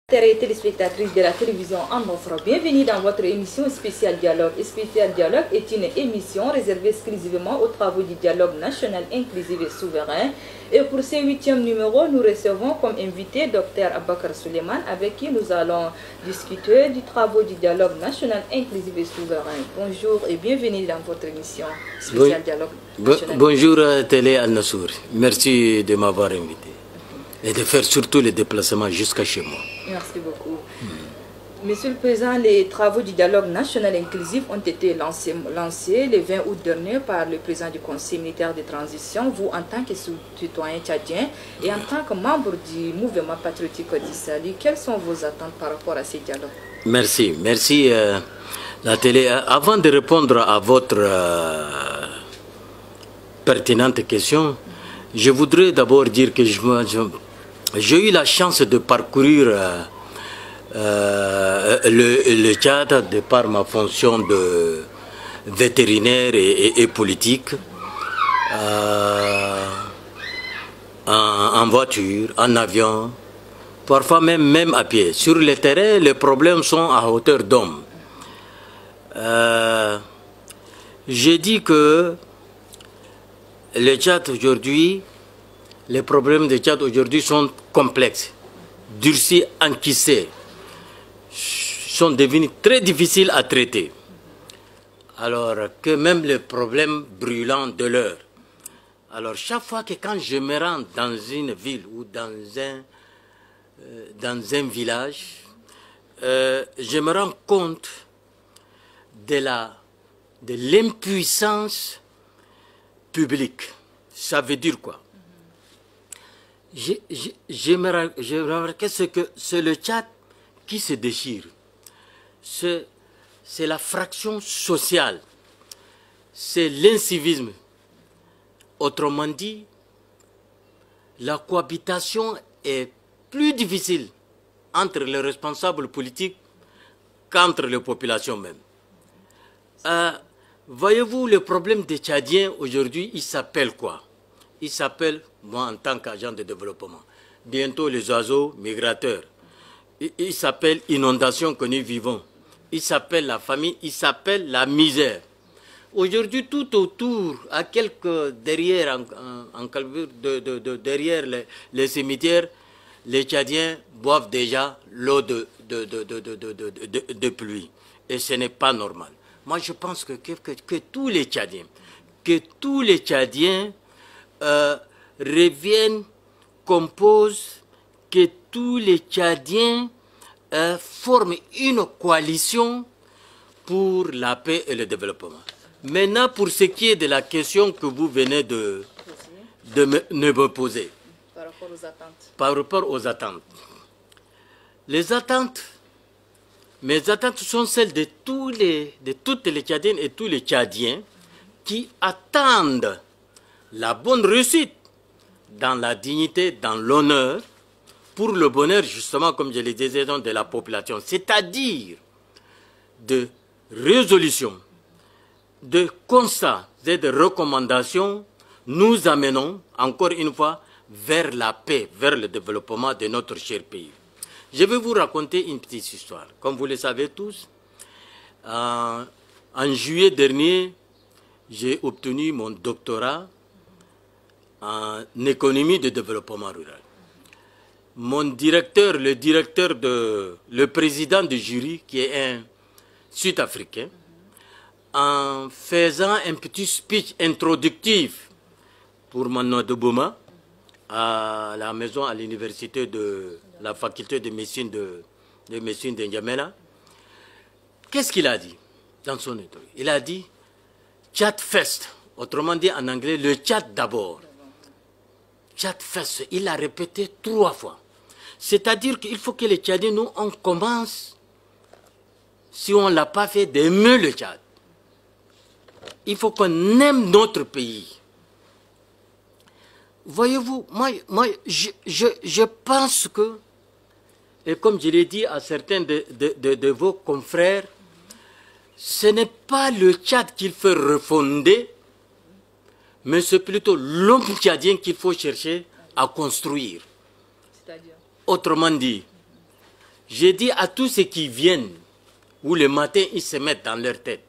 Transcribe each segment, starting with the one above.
Téléspectatrices de la télévision en offre, bienvenue dans votre émission Spécial Dialogue. Spécial Dialogue est une émission réservée exclusivement aux travaux du dialogue national inclusif et souverain. Et pour ce 8e numéro, nous recevons comme invité Dr Abakar Suleiman, avec qui nous allons discuter du travaux du dialogue national inclusif et souverain. Bonjour et bienvenue dans votre émission Spécial Dialogue national. Bonjour Télé Al-Nassour, merci de m'avoir invité. Et de faire surtout les déplacements jusqu'à chez moi. Merci beaucoup. Monsieur le Président, les travaux du dialogue national inclusif ont été lancés le 20 août dernier par le président du Conseil militaire de transition. Vous, en tant que citoyen tchadien et en tant que membre du mouvement patriotique du Sali, quelles sont vos attentes par rapport à ces dialogues? Merci la télé. Avant de répondre à votre pertinente question, je voudrais d'abord dire que j'ai eu la chance de parcourir le Tchad de par ma fonction de vétérinaire et politique, en voiture, en avion, parfois même à pied. Sur le terrain, les problèmes sont à hauteur d'homme. J'ai dit que le Tchad aujourd'hui, les problèmes du Tchad aujourd'hui sont complexes, durcis, enquissés, sont devenus très difficiles à traiter. Alors que même les problèmes brûlants de l'heure. Alors chaque fois que quand je me rends dans une ville ou dans un village, je me rends compte de l'impuissance publique. Ça veut dire quoi? J'ai remarqué que c'est le Tchad qui se déchire. C'est la fraction sociale. C'est l'incivisme. Autrement dit, la cohabitation est plus difficile entre les responsables politiques qu'entre les populations même. Voyez-vous, le problème des Tchadiens aujourd'hui, il s'appelle quoi? Il s'appelle, moi en tant qu'agent de développement, bientôt les oiseaux migrateurs. Il s'appelle inondation que nous vivons. Il s'appelle la famine, il s'appelle la misère. Aujourd'hui, tout autour, à quelques derrière, derrière les cimetières, les Tchadiens boivent déjà l'eau de pluie. Et ce n'est pas normal. Moi, je pense que tous les Tchadiens, reviennent, composent, que tous les Tchadiens forment une coalition pour la paix et le développement. Maintenant, pour ce qui est de la question que vous venez de me poser. Par rapport aux attentes. Par rapport aux attentes. Les attentes, mes attentes sont celles de toutes les Tchadiennes et tous les Tchadiens qui attendent la bonne réussite dans la dignité, dans l'honneur, pour le bonheur, justement, comme je le disais, de la population. C'est-à-dire de résolution, de constats et de recommandations, nous amenons, encore une fois, vers la paix, vers le développement de notre cher pays. Je vais vous raconter une petite histoire. Comme vous le savez tous, en juillet dernier, j'ai obtenu mon doctorat en économie de développement rural. Mon directeur, le président du jury, qui est un Sud-Africain, en faisant un petit speech introductif pour Manoa de Boma, à la maison, à l'université de la faculté de médecine de N'Djamena, qu'est-ce qu'il a dit dans son état? Il a dit Tchad Fest, autrement dit en anglais, le Tchad d'abord. Tchad Fest, il l'a répété 3 fois. C'est-à-dire qu'il faut que les Tchadiens, nous, on commence, si on ne l'a pas fait, d'aimer le Tchad. Il faut qu'on aime notre pays. Voyez-vous, moi je pense que, et comme je l'ai dit à certains de vos confrères, ce n'est pas le Tchad qu'il faut refonder, mais c'est plutôt l'homme tchadien qu'il faut chercher à construire. Autrement dit, J'ai dit à tous ceux qui viennent, où le matin ils se mettent dans leur tête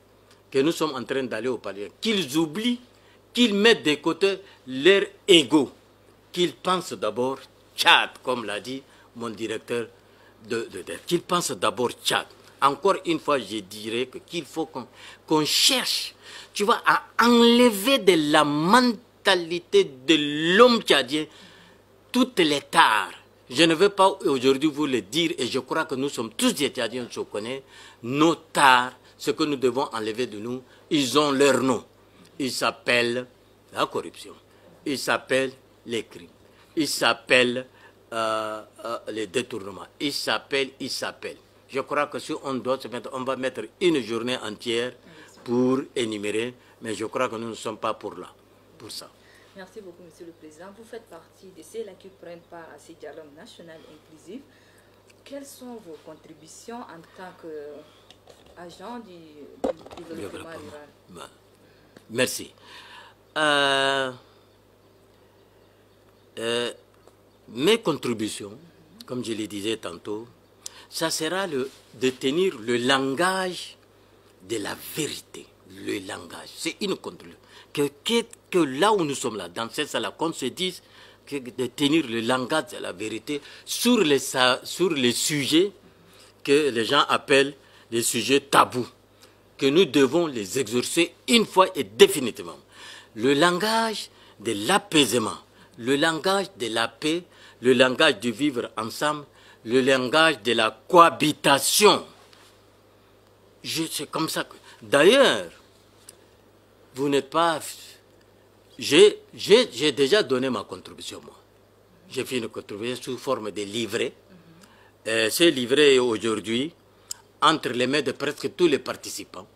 que nous sommes en train d'aller au palais, qu'ils oublient, qu'ils mettent de côté leur ego, qu'ils pensent d'abord Tchad, comme l'a dit mon directeur qu'ils pensent d'abord Tchad. Encore une fois, je dirais qu'il faut qu'on cherche, tu vois, à enlever de la mentalité de l'homme tchadien toutes les tares. Je ne veux pas aujourd'hui vous le dire, et je crois que nous sommes tous des Tchadiens, je connais, nos tares, ce que nous devons enlever de nous, ils ont leur nom. Ils s'appellent la corruption, ils s'appellent les crimes, ils s'appellent les détournements, ils s'appellent. Je crois que si on doit se mettre, on va mettre une journée entière pour énumérer, mais je crois que nous ne sommes pas pour ça. Merci beaucoup, Monsieur le Président. Vous faites partie de ceux-là qui prennent part à ces dialogues nationaux inclusifs. Quelles sont vos contributions en tant qu'agent du développement rural? Merci. Mes contributions, comme je le disais tantôt, ça sera de tenir le langage de la vérité. Le langage, c'est une contribution. Que là où nous sommes là, dans cette salle, qu'on se dise de tenir le langage de la vérité sur les sujets que les gens appellent les sujets tabous, que nous devons les exorcer une fois et définitivement. Le langage de l'apaisement, le langage de la paix, le langage du vivre ensemble, le langage de la cohabitation. C'est comme ça que... D'ailleurs, vous n'êtes pas... J'ai déjà donné ma contribution, moi. J'ai fait une contribution sous forme de livret. Ce livret est aujourd'hui entre les mains de presque tous les participants.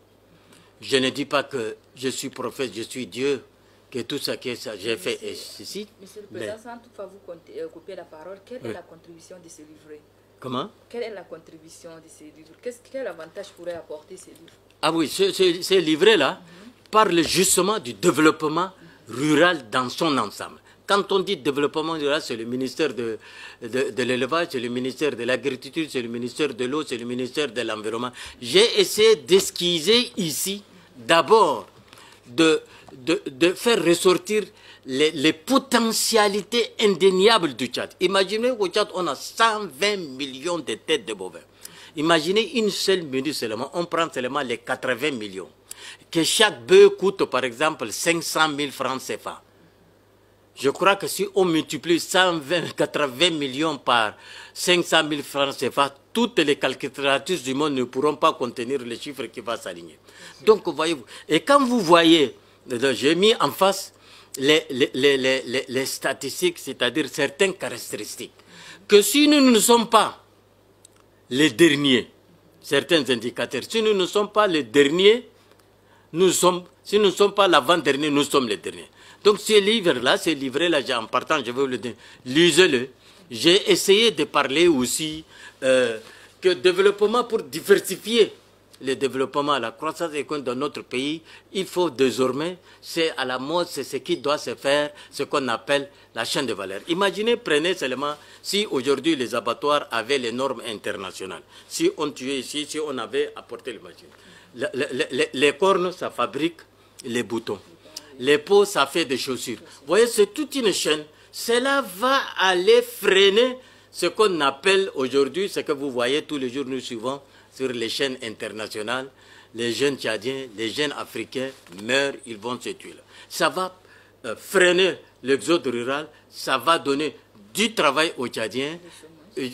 Je ne dis pas que je suis prophète, je suis Dieu, que tout ça que j'ai fait est ceci. Monsieur le Président, sans toutefois vous couper la parole, quelle est la contribution de ce livret? Comment? Quelle est la contribution de ces livres? Quel avantage pourrait apporter ces livres? Ah oui, ce livret-là parle justement du développement rural dans son ensemble. Quand on dit développement rural, c'est le ministère de l'élevage, c'est le ministère de l'agriculture, c'est le ministère de l'eau, c'est le ministère de l'environnement. J'ai essayé d'esquisser ici, d'abord, de faire ressortir les potentialités indéniables du Tchad. Imaginez qu'au Tchad, on a 120 millions de têtes de bovins. Imaginez une seule minute seulement, on prend seulement les 80 millions. Que chaque bœuf coûte, par exemple, 500 000 francs CFA. Je crois que si on multiplie 80 millions par 500 000 francs CFA, toutes les calculatrices du monde ne pourront pas contenir les chiffres qui vont s'aligner. Donc, voyez-vous. Et quand vous voyez, j'ai mis en face les statistiques, c'est-à-dire certaines caractéristiques, que si nous ne sommes pas les derniers, certains indicateurs, si nous ne sommes pas les derniers, si nous ne sommes pas l'avant-dernier, nous sommes les derniers. Donc ce livret-là, en partant, je vais vous le dire, lisez-le. J'ai essayé de parler aussi que développement pour diversifier le développement, la croissance économique dans notre pays, il faut désormais, c'est à la mode, c'est ce qui doit se faire, ce qu'on appelle la chaîne de valeur. Imaginez, prenez seulement, si aujourd'hui les abattoirs avaient les normes internationales, si on tuait ici, si on avait apporté les machines. Les cornes, ça fabrique les boutons. Les peaux, ça fait des chaussures. Vous voyez, c'est toute une chaîne. Cela va aller freiner ce qu'on appelle aujourd'hui, ce que vous voyez tous les jours, nous suivons sur les chaînes internationales, les jeunes Tchadiens, les jeunes Africains meurent, ils vont se tuer. Ça va freiner l'exode rural, ça va donner du travail aux Tchadiens,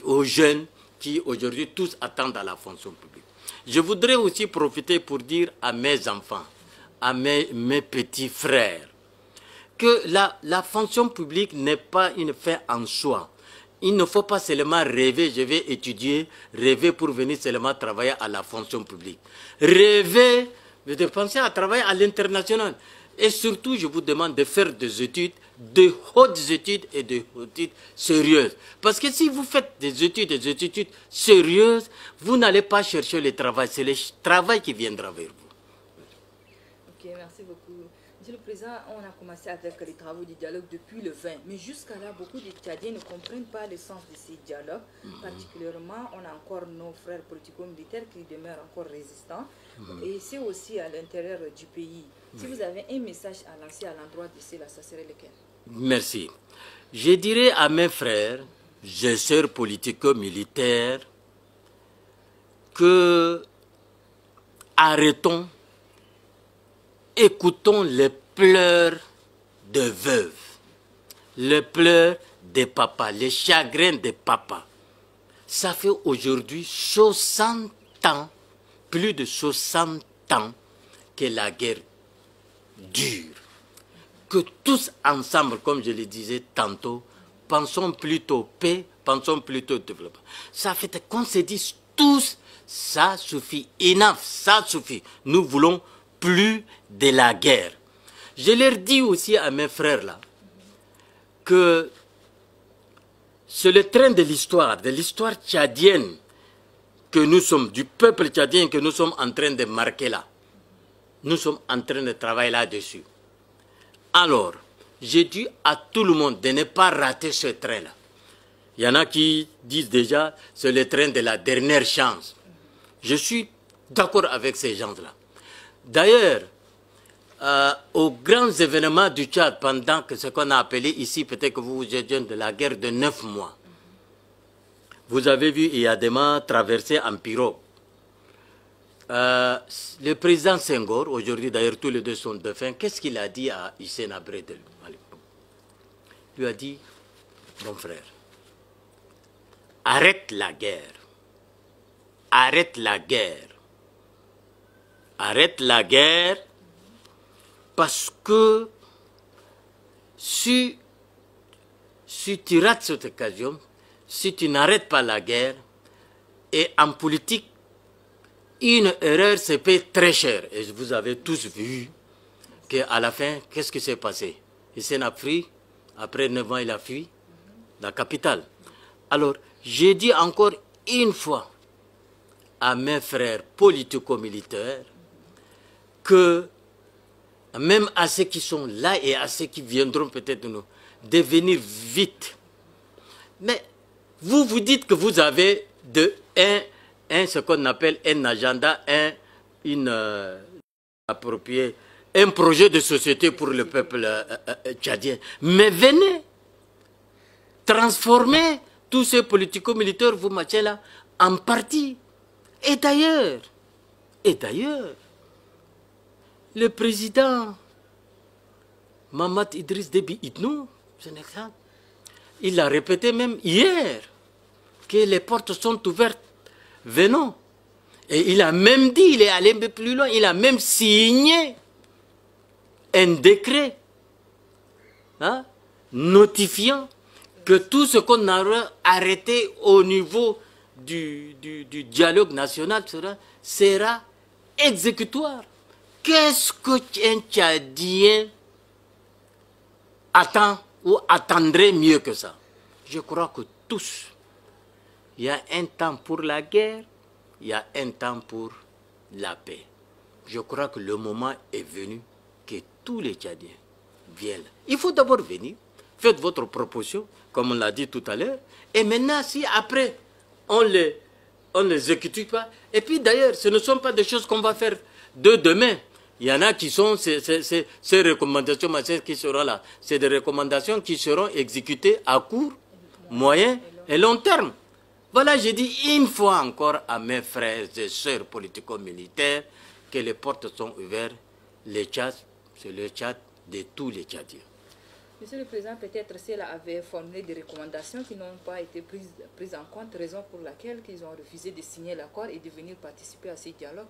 aux jeunes qui aujourd'hui tous attendent à la fonction publique. Je voudrais aussi profiter pour dire à mes enfants, à mes petits frères, que la fonction publique n'est pas une fin en soi. Il ne faut pas seulement rêver, je vais étudier, rêver pour venir seulement travailler à la fonction publique. Rêver de penser à travailler à l'international. Et surtout, je vous demande de faire des études, de hautes études et de hautes études sérieuses. Parce que si vous faites des études sérieuses, vous n'allez pas chercher le travail. C'est le travail qui viendra vers vous. Ok, merci beaucoup. Monsieur le Président, on a commencé avec les travaux du dialogue depuis le 20, mais jusqu'à là, beaucoup de Tchadiens ne comprennent pas le sens de ces dialogues. Particulièrement, on a encore nos frères politico-militaires qui demeurent encore résistants. Et c'est aussi à l'intérieur du pays. Si vous avez un message à lancer à l'endroit de cela, ça serait lequel? Merci. Je dirais à mes frères, et sœurs politico-militaires, que arrêtons, écoutons les pleurs de veuves, les pleurs des papas, les chagrins des papas. Ça fait aujourd'hui 60 ans, plus de 60 ans que la guerre dure. Que tous ensemble, comme je le disais tantôt, pensons plutôt paix, pensons plutôt développement. Ça fait qu'on se dise tous, ça suffit, enough, ça suffit. Nous voulons plus de la guerre. Je leur dis aussi à mes frères là, que c'est le train de l'histoire tchadienne que nous sommes, du peuple tchadien que nous sommes en train de marquer là. Nous sommes en train de travailler là-dessus. Alors, j'ai dit à tout le monde de ne pas rater ce train-là. Il y en a qui disent déjà, c'est le train de la dernière chance. Je suis d'accord avec ces gens-là. D'ailleurs, aux grands événements du Tchad, pendant que ce qu'on a appelé ici, peut-être que vous vous êtes de la guerre de 9 mois, vous avez vu Iyadema traverser en pirogue. Le président Senghor, aujourd'hui d'ailleurs tous les deux sont défunts, qu'est-ce qu'il a dit à Hissène Habré? Il lui a dit, mon frère, arrête la guerre, arrête la guerre, arrête la guerre, parce que si tu rates cette occasion, si tu n'arrêtes pas la guerre, et en politique, une erreur se paie très cher. Et vous avez tous vu qu'à la fin, qu'est-ce qui s'est passé? Hissène a fui, après 9 ans, il a fui la capitale. Alors, j'ai dit encore une fois à mes frères politico-militaires que même à ceux qui sont là et à ceux qui viendront peut-être nous, de venir vite. Mais vous vous dites que vous avez ce qu'on appelle un agenda, un projet de société pour le peuple tchadien. Mais venez transformer tous ces politico-militaires, vous machin là, en parti. Et d'ailleurs, le président Mamad Idriss Déby Itno, il a répété même hier que les portes sont ouvertes. Venons. Et il a même dit, il est allé un peu plus loin, il a même signé un décret notifiant que tout ce qu'on aura arrêté au niveau du dialogue national sera exécutoire. Qu'est-ce qu'un Tchadien attend ou attendrait mieux que ça? Je crois que tous, il y a un temps pour la guerre, il y a un temps pour la paix. Je crois que le moment est venu que tous les Tchadiens viennent. Il faut d'abord venir, faites votre proposition, comme on l'a dit tout à l'heure, et maintenant, si après, on les exécute pas, et puis d'ailleurs, ce ne sont pas des choses qu'on va faire de demain. Il y en a qui sont ces recommandations qui seront là. C'est des recommandations qui seront exécutées à court, moyen et long terme. Voilà, je dis une fois encore à mes frères et sœurs politico-militaires que les portes sont ouvertes. Le Tchad, c'est le Tchad de tous les Tchadiens. Monsieur le Président, peut-être cela avait formulé des recommandations qui n'ont pas été prises en compte, raison pour laquelle ils ont refusé de signer l'accord et de venir participer à ces dialogues.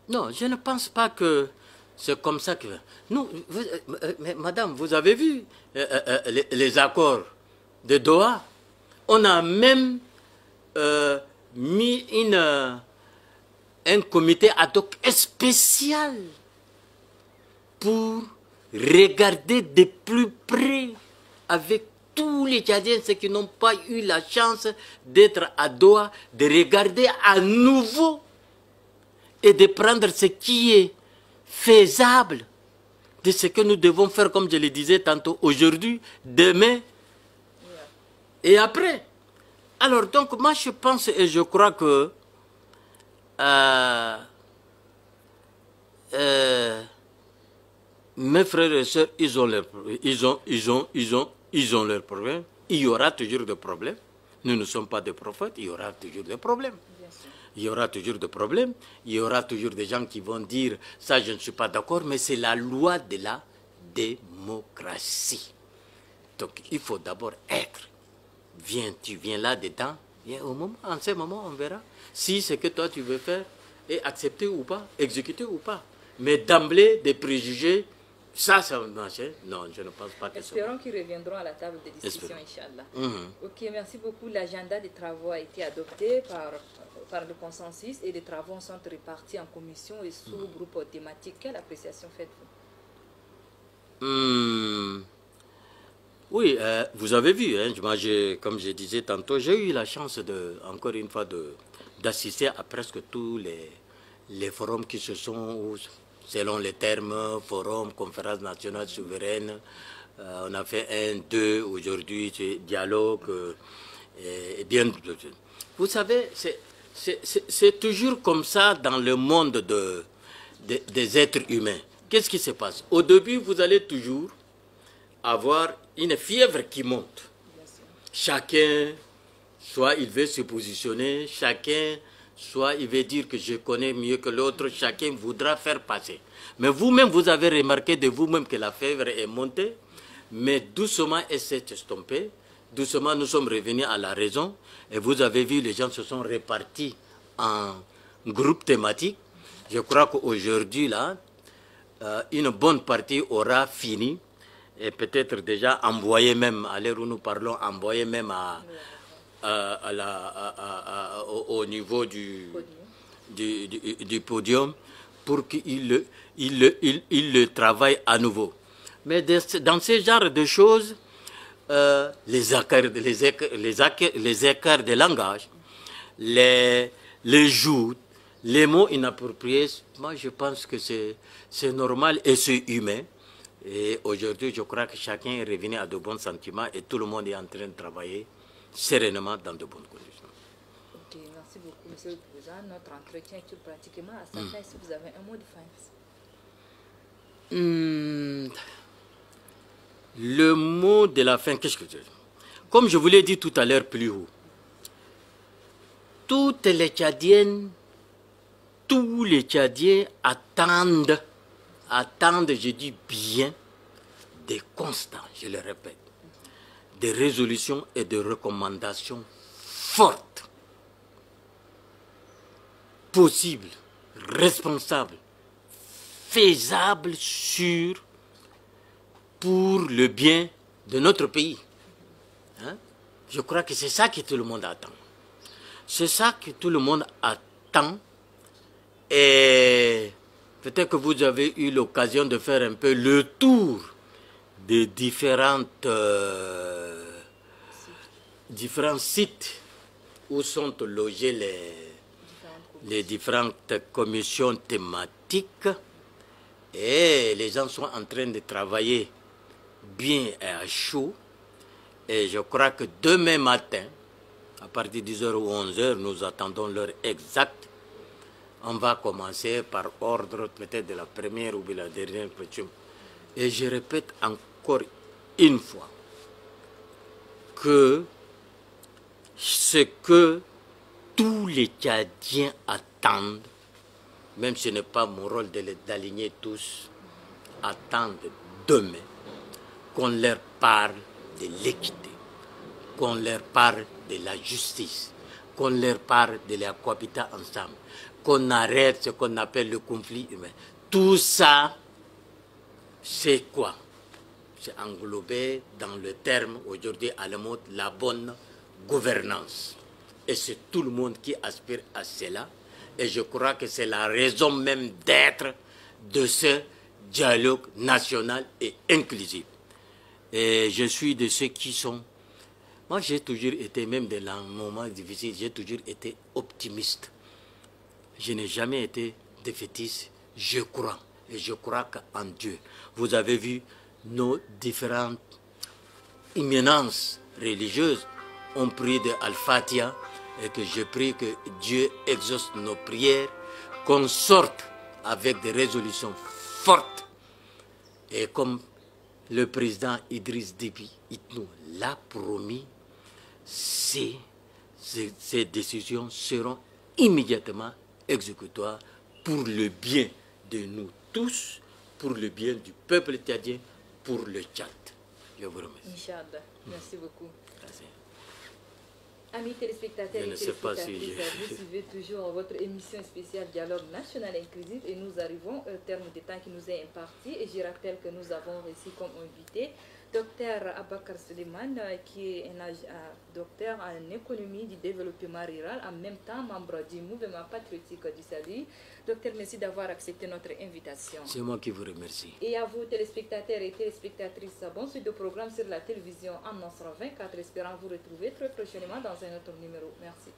Non, je ne pense pas que c'est comme ça que... Nous, mais madame, vous avez vu les accords de Doha? On a même mis un comité ad hoc spécial pour regarder de plus près avec tous les Tchadiens, ceux qui n'ont pas eu la chance d'être à Doha, de regarder à nouveau et de prendre ce qui est faisable de ce que nous devons faire, comme je le disais tantôt, aujourd'hui, demain et après. Alors, donc, moi, je pense et je crois que mes frères et sœurs, ils ont leurs problèmes. Il y aura toujours des problèmes. Nous ne sommes pas des prophètes, il y aura toujours des problèmes. Il y aura toujours des problèmes. Il y aura toujours des gens qui vont dire « ça, je ne suis pas d'accord », mais c'est la loi de la démocratie. Donc, il faut d'abord être. Viens, tu viens là-dedans. En ce moment, on verra si ce que toi tu veux faire est accepté ou pas, exécuté ou pas. Mais d'emblée, des préjugés, ça va marcher. Non, je ne pense pas que ça. Espérons qu'ils reviendront à la table de discussion, Inch'Allah. Ok, merci beaucoup. L'agenda des travaux a été adopté par le consensus et les travaux sont répartis en commission et sous-groupes thématiques. Quelle appréciation faites-vous? Oui, vous avez vu, hein, moi, comme je disais tantôt, j'ai eu la chance, encore une fois, d'assister à presque tous les forums qui se sont, selon les termes, forum, conférence nationale souveraine. On a fait 1, 2, aujourd'hui, dialogue. Et bien, vous savez, c'est toujours comme ça dans le monde des êtres humains. Qu'est-ce qui se passe? Au début, vous allez toujours avoir une fièvre qui monte. Chacun, soit il veut se positionner, chacun, soit il veut dire que je connais mieux que l'autre, chacun voudra faire passer. Mais vous-même, vous avez remarqué de vous-même que la fièvre est montée, mais doucement, elle s'est estompée. Doucement, nous sommes revenus à la raison. Et vous avez vu, les gens se sont répartis en groupes thématiques. Je crois qu'aujourd'hui, là, une bonne partie aura fini. Et peut-être déjà envoyé même, à l'heure où nous parlons, envoyé même au niveau du podium pour qu'il le travaille à nouveau. Mais dans ce genre de choses, les écarts de langage, les joutes, les mots inappropriés, moi je pense que c'est normal et c'est humain. Et aujourd'hui, je crois que chacun est revenu à de bons sentiments et tout le monde est en train de travailler sereinement dans de bonnes conditions. Ok, merci beaucoup, Monsieur le Président. Notre entretien est pratiquement à sa fin. Est-ce que vous avez un mot de fin? Le mot de la fin, qu'est-ce que je dis? Comme je vous l'ai dit tout à l'heure plus haut, toutes les Tchadiennes, tous les Tchadiens attendent, je dis bien, des constants, je le répète, des résolutions et des recommandations fortes, possibles, responsables, faisables, sûres, pour le bien de notre pays. Hein? Je crois que c'est ça que tout le monde attend. C'est ça que tout le monde attend. Et peut-être que vous avez eu l'occasion de faire un peu le tour des différents sites où sont logées les différentes commissions thématiques. Et les gens sont en train de travailler bien et à chaud. Et je crois que demain matin, à partir de 10h ou 11h, nous attendons l'heure exacte. On va commencer par ordre peut-être de la première ou de la dernière question. Et je répète encore une fois que ce que tous les Tchadiens attendent, même si ce n'est pas mon rôle d'aligner tous, attendent demain qu'on leur parle de l'équité, qu'on leur parle de la justice, qu'on leur parle de la cohabitation ensemble, qu'on arrête ce qu'on appelle le conflit humain. Tout ça, c'est quoi? C'est englobé dans le terme aujourd'hui à la mode, la bonne gouvernance. Et c'est tout le monde qui aspire à cela. Et je crois que c'est la raison même d'être de ce dialogue national et inclusif. Et je suis de ceux qui sont... Moi, j'ai toujours été, même dans les moments difficiles, j'ai toujours été optimiste. Je n'ai jamais été défaitiste. Je crois. Et je crois qu'en Dieu, vous avez vu nos différentes éminences religieuses ont prié de Al-Fatiha et que je prie que Dieu exauce nos prières, qu'on sorte avec des résolutions fortes. Et comme le président Idriss Déby Itno l'a promis, ces décisions seront immédiatement exécutoires pour le bien de nous tous, pour le bien du peuple tchadien, pour le Tchad. Je vous remercie. Inch'Allah. Merci beaucoup. Merci. Amis téléspectateurs Je et ne sais pas si téléspectatrices, vous suivez toujours votre émission spéciale Dialogue National Inclusif et nous arrivons au terme du temps qui nous est imparti et je rappelle que nous avons reçu comme invité Dr Abakar Suleiman qui est un docteur en économie du développement rural, en même temps membre du mouvement patriotique du salut. Docteur, merci d'avoir accepté notre invitation. C'est moi qui vous remercie. Et à vous téléspectateurs et téléspectatrices, bon suite de programme sur la télévision en Nasra 24, espérant vous retrouver très prochainement dans un autre numéro. Merci.